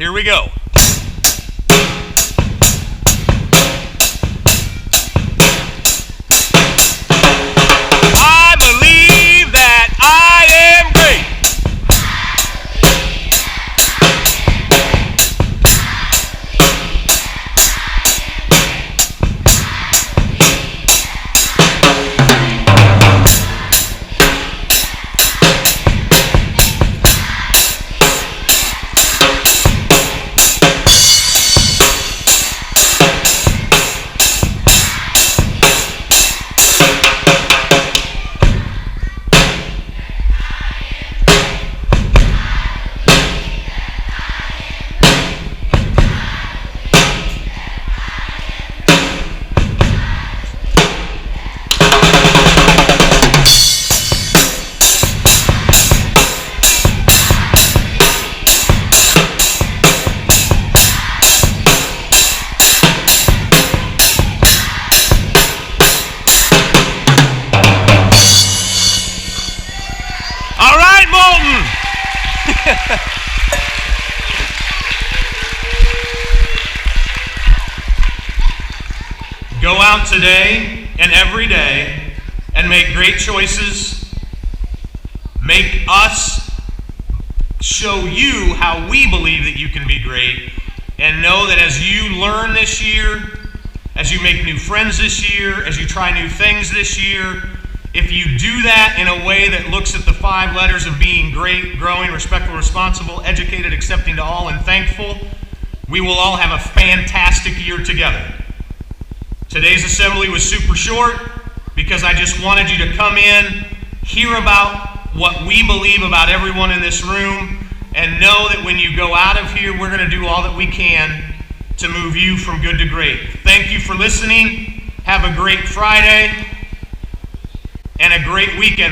Here we go. I believe that I am great. All right, Moulton. Go out today and every day and make great choices. Make us show you how we believe that you can be great. And know that as you learn this year, as you make new friends this year, as you try new things this year, if you do that in a way that looks at the 5 letters of being great, growing, respectful, responsible, educated, accepting to all, and thankful, we will all have a fantastic year together. Today's assembly was super short because I just wanted you to come in, hear about what we believe about everyone in this room, and know that when you go out of here, we're going to do all that we can to move you from good to great. Thank you for listening. Have a great Friday and a great weekend.